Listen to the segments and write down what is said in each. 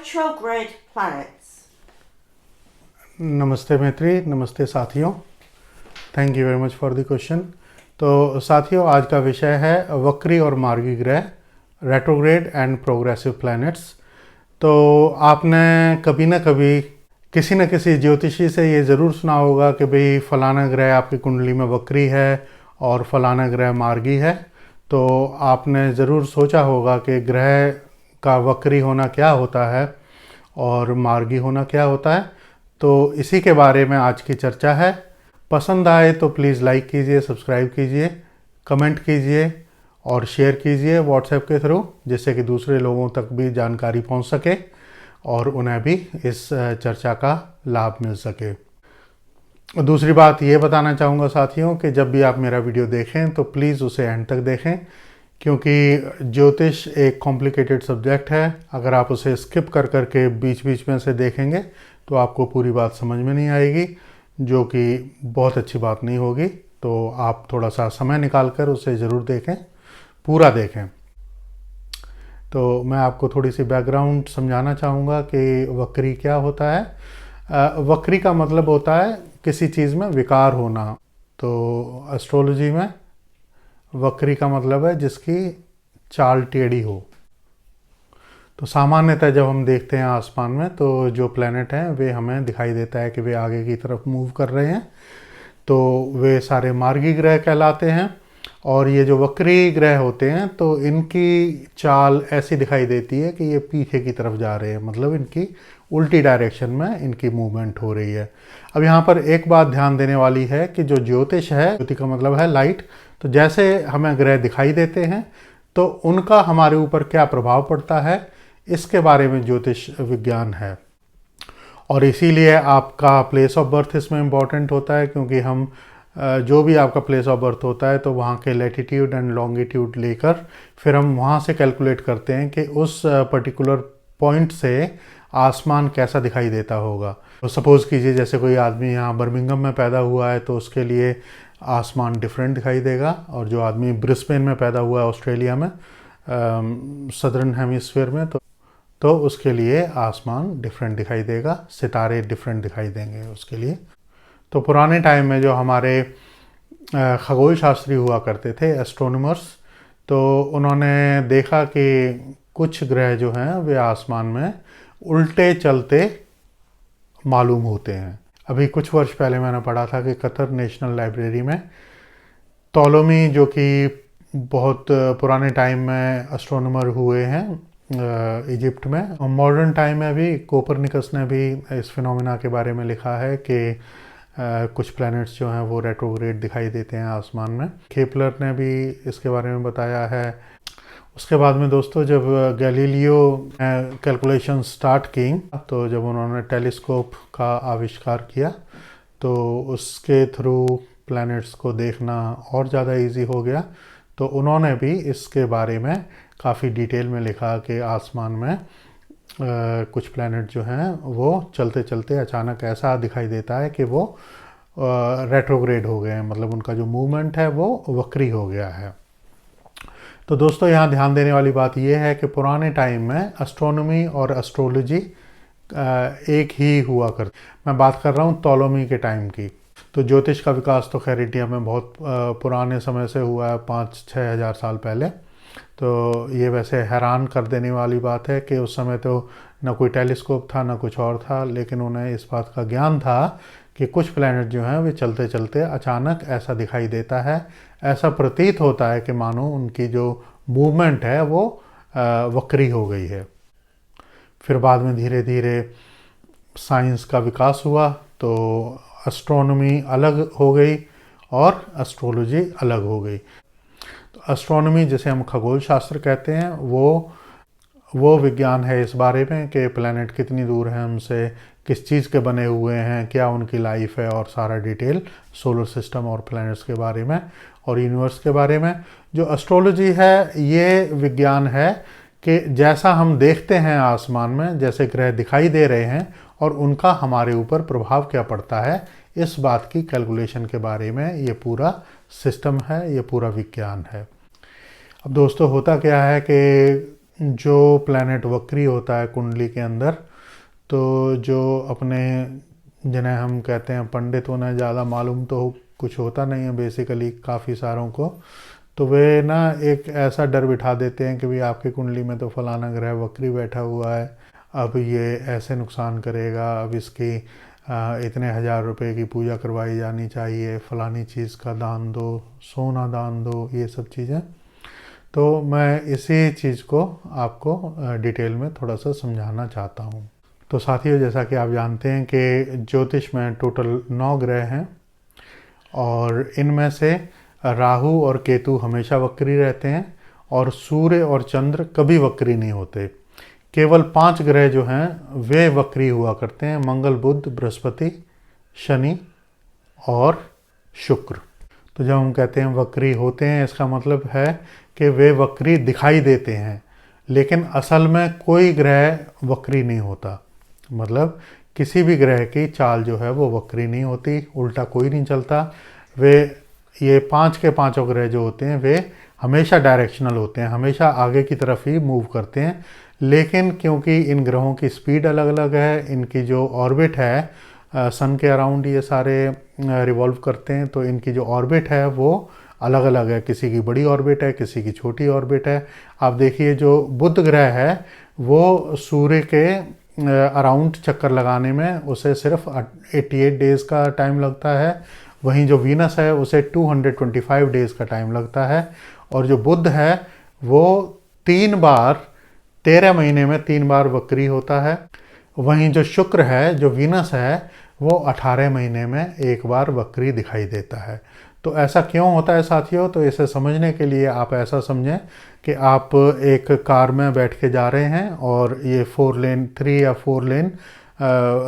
retrograde planets. नमस्ते मैत्री, नमस्ते साथियों। Thank you very much for the question. तो साथियों, आज का विषय है वक्री और मार्गी ग्रह, रेट्रोग्रेड एंड प्रोग्रेसिव प्लैनेट्स। तो आपने कभी ना कभी किसी न किसी ज्योतिषी से ये ज़रूर सुना होगा कि भाई फलाना ग्रह आपकी कुंडली में वक्री है और फलाना ग्रह मार्गी है। तो आपने ज़रूर सोचा होगा कि ग्रह का वक्री होना क्या होता है और मार्गी होना क्या होता है। तो इसी के बारे में आज की चर्चा है। पसंद आए तो प्लीज़ लाइक कीजिए, सब्सक्राइब कीजिए, कमेंट कीजिए और शेयर कीजिए व्हाट्सएप के थ्रू, जिससे कि दूसरे लोगों तक भी जानकारी पहुंच सके और उन्हें भी इस चर्चा का लाभ मिल सके। दूसरी बात ये बताना चाहूँगा साथियों कि जब भी आप मेरा वीडियो देखें तो प्लीज़ उसे एंड तक देखें, क्योंकि ज्योतिष एक कॉम्प्लिकेटेड सब्जेक्ट है। अगर आप उसे स्किप कर करके बीच बीच में से देखेंगे तो आपको पूरी बात समझ में नहीं आएगी, जो कि बहुत अच्छी बात नहीं होगी। तो आप थोड़ा सा समय निकाल कर उसे ज़रूर देखें, पूरा देखें। तो मैं आपको थोड़ी सी बैकग्राउंड समझाना चाहूँगा कि वक्री क्या होता है। वक्री का मतलब होता है किसी चीज़ में विकार होना। तो एस्ट्रोलॉजी में वक्री का मतलब है जिसकी चाल टेढ़ी हो। तो सामान्यतः जब हम देखते हैं आसमान में तो जो प्लैनेट हैं वे हमें दिखाई देता है कि वे आगे की तरफ मूव कर रहे हैं, तो वे सारे मार्गी ग्रह कहलाते हैं। और ये जो वक्री ग्रह होते हैं तो इनकी चाल ऐसी दिखाई देती है कि ये पीछे की तरफ जा रहे हैं, मतलब इनकी उल्टी डायरेक्शन में इनकी मूवमेंट हो रही है। अब यहाँ पर एक बात ध्यान देने वाली है कि जो ज्योतिष है, ज्योति का मतलब है लाइट, तो जैसे हमें ग्रह दिखाई देते हैं तो उनका हमारे ऊपर क्या प्रभाव पड़ता है, इसके बारे में ज्योतिष विज्ञान है। और इसीलिए आपका प्लेस ऑफ बर्थ इसमें इम्पॉर्टेंट होता है, क्योंकि हम जो भी आपका प्लेस ऑफ बर्थ होता है तो वहाँ के लैटिट्यूड एंड लॉन्गिट्यूड लेकर फिर हम वहाँ से कैलकुलेट करते हैं कि उस पर्टिकुलर पॉइंट से आसमान कैसा दिखाई देता होगा। तो सपोज़ कीजिए जैसे कोई आदमी यहाँ बर्मिंघम में पैदा हुआ है तो उसके लिए आसमान डिफरेंट दिखाई देगा, और जो आदमी ब्रिस्बेन में पैदा हुआ है ऑस्ट्रेलिया में, सदर्न हेमिस्फीयर में, तो उसके लिए आसमान डिफरेंट दिखाई देगा, सितारे डिफरेंट दिखाई देंगे उसके लिए। तो पुराने टाइम में जो हमारे खगोल शास्त्री हुआ करते थे, एस्ट्रोनॉमर्स, तो उन्होंने देखा कि कुछ ग्रह जो हैं वे आसमान में उल्टे चलते मालूम होते हैं। अभी कुछ वर्ष पहले मैंने पढ़ा था कि कतर नेशनल लाइब्रेरी में टॉलोमी, जो कि बहुत पुराने टाइम में एस्ट्रोनॉमर हुए हैं इजिप्ट में, मॉडर्न टाइम में भी कोपरनिकस ने भी इस फिनोमेना के बारे में लिखा है कि कुछ प्लैनेट्स जो हैं वो रेट्रोग्रेड दिखाई देते हैं आसमान में। केपलर ने भी इसके बारे में बताया है। उसके बाद में दोस्तों, जब गैलीलियो कैलकुलेशन स्टार्ट की, तो जब उन्होंने टेलीस्कोप का आविष्कार किया तो उसके थ्रू प्लैनेट्स को देखना और ज़्यादा इजी हो गया। तो उन्होंने भी इसके बारे में काफ़ी डिटेल में लिखा कि आसमान में कुछ प्लैनेट जो हैं वो चलते चलते अचानक ऐसा दिखाई देता है कि वो रेट्रोग्रेड हो गए हैं, मतलब उनका जो मूवमेंट है वो वक्री हो गया है। तो दोस्तों, यहाँ ध्यान देने वाली बात यह है कि पुराने टाइम में एस्ट्रोनॉमी और एस्ट्रोलॉजी एक ही हुआ कर। मैं बात कर रहा हूँ टॉलोमी के टाइम की। तो ज्योतिष का विकास तो खैर इंडिया में बहुत पुराने समय से हुआ है, 5-6 हज़ार साल पहले। तो ये वैसे हैरान कर देने वाली बात है कि उस समय तो ना कोई टेलीस्कोप था ना कुछ और था, लेकिन उन्हें इस बात का ज्ञान था कि कुछ प्लैनेट जो हैं वे चलते चलते अचानक ऐसा दिखाई देता है, ऐसा प्रतीत होता है कि मानो उनकी जो मूवमेंट है वो वक्री हो गई है। फिर बाद में धीरे धीरे साइंस का विकास हुआ, तो एस्ट्रोनॉमी अलग हो गई और एस्ट्रोलॉजी अलग हो गई। तो एस्ट्रोनॉमी, जिसे हम खगोल शास्त्र कहते हैं, वो विज्ञान है इस बारे में कि प्लैनेट कितनी दूर है हमसे, किस चीज़ के बने हुए हैं, क्या उनकी लाइफ है, और सारा डिटेल सोलर सिस्टम और प्लैनेट्स के बारे में और यूनिवर्स के बारे में। जो एस्ट्रोलॉजी है ये विज्ञान है कि जैसा हम देखते हैं आसमान में, जैसे ग्रह दिखाई दे रहे हैं और उनका हमारे ऊपर प्रभाव क्या पड़ता है, इस बात की कैलकुलेशन के बारे में ये पूरा सिस्टम है, ये पूरा विज्ञान है। अब दोस्तों, होता क्या है कि जो प्लैनेट वक्री होता है कुंडली के अंदर, तो जो अपने जिन्हें हम कहते हैं पंडित, उन्हें ज़्यादा मालूम तो कुछ होता नहीं है बेसिकली काफ़ी सारों को, तो वे ना एक ऐसा डर बिठा देते हैं कि भाई आपकी कुंडली में तो फलाना ग्रह वक्री बैठा हुआ है, अब ये ऐसे नुकसान करेगा, अब इसकी इतने हज़ार रुपए की पूजा करवाई जानी चाहिए, फलानी चीज़ का दान दो, सोना दान दो, ये सब चीज़ें। तो मैं इसी चीज़ को आपको डिटेल में थोड़ा सा समझाना चाहता हूँ। तो साथियों, जैसा कि आप जानते हैं कि ज्योतिष में टोटल 9 ग्रह हैं और इनमें से राहु और केतु हमेशा वक्री रहते हैं और सूर्य और चंद्र कभी वक्री नहीं होते। केवल 5 ग्रह जो हैं वे वक्री हुआ करते हैं, मंगल, बुध, बृहस्पति, शनि और शुक्र। तो जब हम कहते हैं वक्री होते हैं, इसका मतलब है कि वे वक्री दिखाई देते हैं, लेकिन असल में कोई ग्रह वक्री नहीं होता। मतलब किसी भी ग्रह की चाल जो है वो वक्री नहीं होती, उल्टा कोई नहीं चलता। वे ये 5 के 5 ग्रह जो होते हैं वे हमेशा डायरेक्शनल होते हैं, हमेशा आगे की तरफ ही मूव करते हैं। लेकिन क्योंकि इन ग्रहों की स्पीड अलग अलग है, इनकी जो ऑर्बिट है सन के अराउंड ये सारे रिवॉल्व करते हैं, तो इनकी जो ऑर्बिट है वो अलग अलग है। किसी की बड़ी ऑर्बिट है, किसी की छोटी ऑर्बिट है। आप देखिए जो बुध ग्रह है वो सूर्य के अराउंड चक्कर लगाने में उसे सिर्फ 88 डेज़ का टाइम लगता है, वहीं जो वीनस है उसे 225 डेज़ का टाइम लगता है। और जो बुध है वो 13 महीने में 3 बार वक्री होता है। वहीं जो शुक्र है, जो वीनस है, वो 18 महीने में 1 बार वक्री दिखाई देता है। तो ऐसा क्यों होता है साथियों? तो इसे समझने के लिए आप ऐसा समझें कि आप एक कार में बैठ के जा रहे हैं और ये 3 या 4 लेन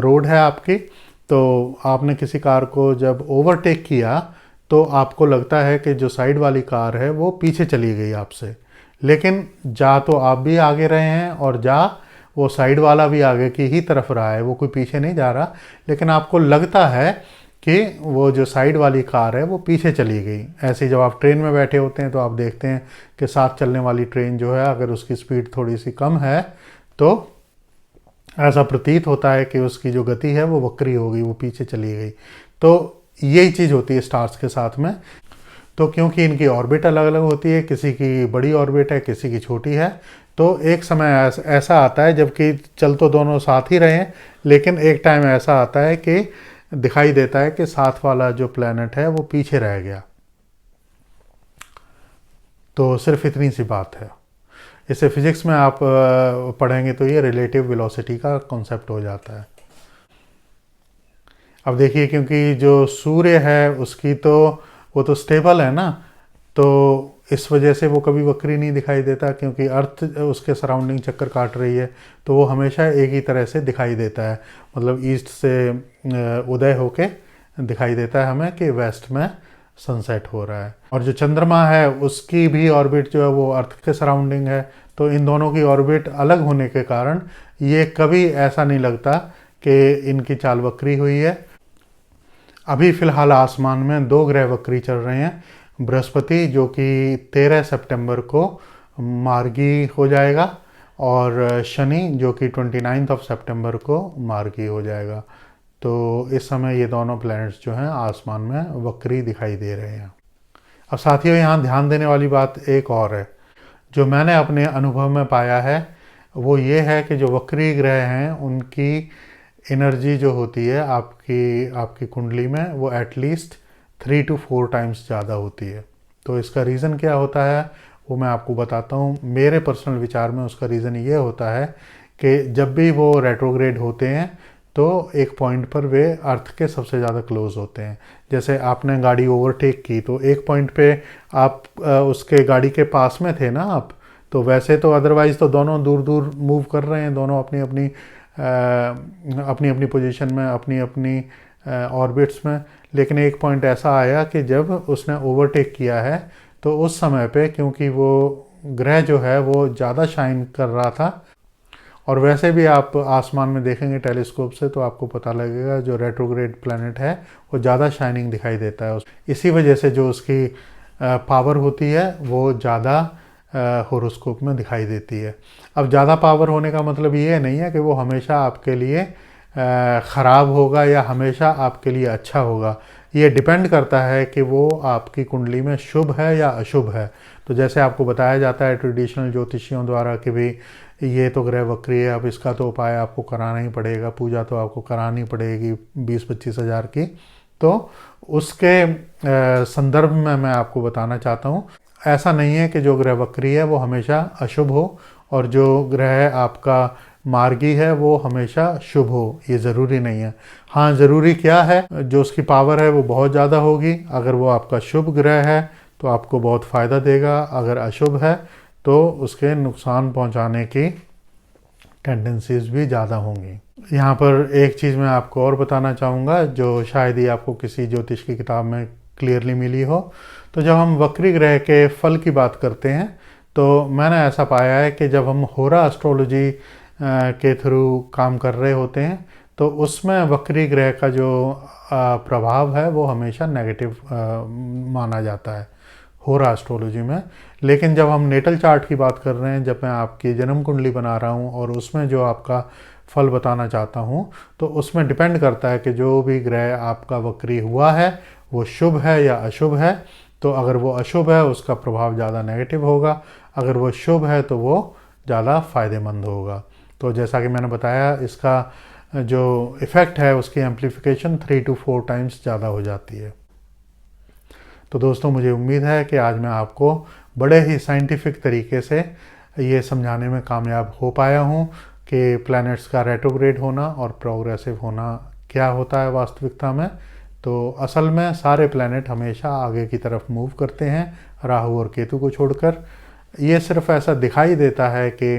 रोड है आपकी, तो आपने किसी कार को जब ओवरटेक किया तो आपको लगता है कि जो साइड वाली कार है वो पीछे चली गई आपसे, लेकिन जा तो आप भी आगे रहे हैं और जा वो साइड वाला भी आगे की ही तरफ रहा है, वो कोई पीछे नहीं जा रहा, लेकिन आपको लगता है कि वो जो साइड वाली कार है वो पीछे चली गई। ऐसे जब आप ट्रेन में बैठे होते हैं तो आप देखते हैं कि साथ चलने वाली ट्रेन जो है अगर उसकी स्पीड थोड़ी सी कम है तो ऐसा प्रतीत होता है कि उसकी जो गति है वो वक्री हो गई, वो पीछे चली गई। तो यही चीज़ होती है स्टार्स के साथ में। तो क्योंकि इनकी ऑर्बिट अलग अलग होती है, किसी की बड़ी ऑर्बिट है, किसी की छोटी है, तो एक समय ऐसा आता है जबकि चल तो दोनों साथ ही रहे हैं, लेकिन एक टाइम ऐसा आता है कि दिखाई देता है कि साथ वाला जो प्लैनेट है वो पीछे रह गया। तो सिर्फ इतनी सी बात है। इसे फिजिक्स में आप पढ़ेंगे तो ये रिलेटिव वेलोसिटी का कॉन्सेप्ट हो जाता है। अब देखिए, क्योंकि जो सूर्य है उसकी तो वो तो स्टेबल है ना, तो इस वजह से वो कभी वक्री नहीं दिखाई देता, क्योंकि अर्थ उसके सराउंडिंग चक्कर काट रही है, तो वो हमेशा एक ही तरह से दिखाई देता है। मतलब ईस्ट से उदय होके दिखाई देता है हमें कि वेस्ट में सनसेट हो रहा है। और जो चंद्रमा है उसकी भी ऑर्बिट जो है वो अर्थ के सराउंडिंग है, तो इन दोनों की ऑर्बिट अलग होने के कारण ये कभी ऐसा नहीं लगता कि इनकी चाल वक्री हुई है। अभी फ़िलहाल आसमान में 2 ग्रह वक्री चल रहे हैं। बृहस्पति जो कि 13 सितंबर को मार्गी हो जाएगा और शनि जो कि 29 सितंबर को मार्गी हो जाएगा। तो इस समय ये दोनों प्लैनेट्स जो हैं आसमान में वक्री दिखाई दे रहे हैं। अब साथियों, यहाँ ध्यान देने वाली बात एक और है, जो मैंने अपने अनुभव में पाया है वो ये है कि जो वक्री ग्रह हैं उनकी एनर्जी जो होती है आपकी कुंडली में वो एटलीस्ट 3 to 4 टाइम्स ज़्यादा होती है। तो इसका रीज़न क्या होता है वो मैं आपको बताता हूँ। मेरे पर्सनल विचार में उसका रीज़न ये होता है कि जब भी वो रेट्रोग्रेड होते हैं तो एक पॉइंट पर वे अर्थ के सबसे ज़्यादा क्लोज होते हैं। जैसे आपने गाड़ी ओवरटेक की तो एक पॉइंट पे आप उसके गाड़ी के पास में थे ना आप, तो वैसे तो अदरवाइज़ तो दोनों दूर दूर मूव कर रहे हैं, दोनों अपनी अपनी पोजीशन में, अपनी अपनी ऑर्बिट्स में। लेकिन एक पॉइंट ऐसा आया कि जब उसने ओवरटेक किया है तो उस समय पे क्योंकि वो ग्रह जो है वो ज़्यादा शाइन कर रहा था, और वैसे भी आप आसमान में देखेंगे टेलीस्कोप से तो आपको पता लगेगा जो रेट्रोग्रेड प्लैनेट है वो ज़्यादा शाइनिंग दिखाई देता है। इसी वजह से जो उसकी पावर होती है वो ज़्यादा होरोस्कोप में दिखाई देती है। अब ज़्यादा पावर होने का मतलब ये नहीं है कि वो हमेशा आपके लिए ख़राब होगा या हमेशा आपके लिए अच्छा होगा। ये डिपेंड करता है कि वो आपकी कुंडली में शुभ है या अशुभ है। तो जैसे आपको बताया जाता है ट्रेडिशनल ज्योतिषियों द्वारा कि भाई ये तो ग्रह वक्री है, अब इसका तो उपाय आपको कराना ही पड़ेगा, पूजा तो आपको करानी पड़ेगी 20-25 हज़ार की। तो उसके संदर्भ में मैं आपको बताना चाहता हूँ, ऐसा नहीं है कि जो ग्रह वक्री है वो हमेशा अशुभ हो और जो ग्रह आपका मार्गी है वो हमेशा शुभ हो, ये ज़रूरी नहीं है। हाँ, ज़रूरी क्या है, जो उसकी पावर है वो बहुत ज़्यादा होगी। अगर वो आपका शुभ ग्रह है तो आपको बहुत फ़ायदा देगा, अगर अशुभ है तो उसके नुकसान पहुंचाने की टेंडेंसीज भी ज़्यादा होंगी। यहाँ पर एक चीज़ मैं आपको और बताना चाहूँगा जो शायद ही आपको किसी ज्योतिष की किताब में क्लियरली मिली हो। तो जब हम वक्री ग्रह के फल की बात करते हैं तो मैंने ऐसा पाया है कि जब हम होरा एस्ट्रोलॉजी के थ्रू काम कर रहे होते हैं तो उसमें वक्री ग्रह का जो प्रभाव है वो हमेशा नेगेटिव माना जाता है होरा एस्ट्रोलॉजी में। लेकिन जब हम नेटल चार्ट की बात कर रहे हैं, जब मैं आपकी जन्म कुंडली बना रहा हूँ और उसमें जो आपका फल बताना चाहता हूँ, तो उसमें डिपेंड करता है कि जो भी ग्रह आपका वक्री हुआ है वो शुभ है या अशुभ है। तो अगर वो अशुभ है उसका प्रभाव ज़्यादा नेगेटिव होगा, अगर वो शुभ है तो वो ज़्यादा फ़ायदेमंद होगा। तो जैसा कि मैंने बताया, इसका जो इफ़ेक्ट है उसकी एम्प्लीफिकेशन 3 to 4 टाइम्स ज़्यादा हो जाती है। तो दोस्तों, मुझे उम्मीद है कि आज मैं आपको बड़े ही साइंटिफिक तरीके से ये समझाने में कामयाब हो पाया हूँ कि प्लैनेट्स का रेट्रोग्रेड होना और प्रोग्रेसिव होना क्या होता है वास्तविकता में। तो असल में सारे प्लैनेट हमेशा आगे की तरफ मूव करते हैं, राहु और केतु को छोड़कर। ये सिर्फ ऐसा दिखाई देता है कि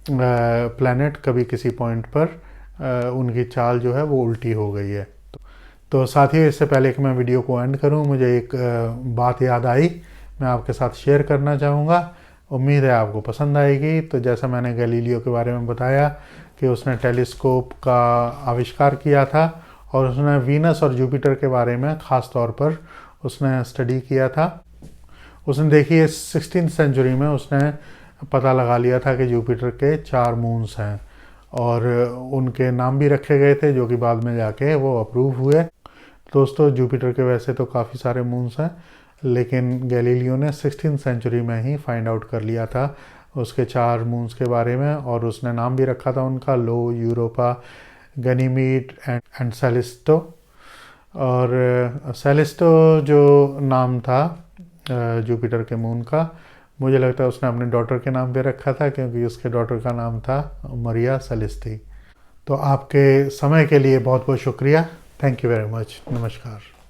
प्लैनेट कभी किसी पॉइंट पर उनकी चाल जो है वो उल्टी हो गई है। तो साथियों, इससे पहले कि मैं वीडियो को एंड करूं, मुझे एक बात याद आई, मैं आपके साथ शेयर करना चाहूँगा। उम्मीद है आपको पसंद आएगी। तो जैसा मैंने गैलीलियो के बारे में बताया कि उसने टेलीस्कोप का आविष्कार किया था और उसने वीनस और जुपिटर के बारे में ख़ास तौर पर उसने स्टडी किया था। उसने देखिए 16th सेंचुरी में उसने पता लगा लिया था कि जुपिटर के 4 मून्स हैं और उनके नाम भी रखे गए थे जो कि बाद में जाके वो अप्रूव हुए। दोस्तों, जुपिटर के वैसे तो काफ़ी सारे मून्स हैं, लेकिन गैलीलियो ने 16th सेंचुरी में ही फाइंड आउट कर लिया था उसके 4 मून्स के बारे में और उसने नाम भी रखा था उनका, लो, यूरोपा, गनीमीड एंड सेलिस्टो। और सेलिस्टो जो नाम था जुपिटर के मून का, मुझे लगता है उसने अपने डॉटर के नाम पे रखा था क्योंकि उसके डॉटर का नाम था मरिया सेलिस्टी। तो आपके समय के लिए बहुत बहुत शुक्रिया। Thank you very much. नमस्कार।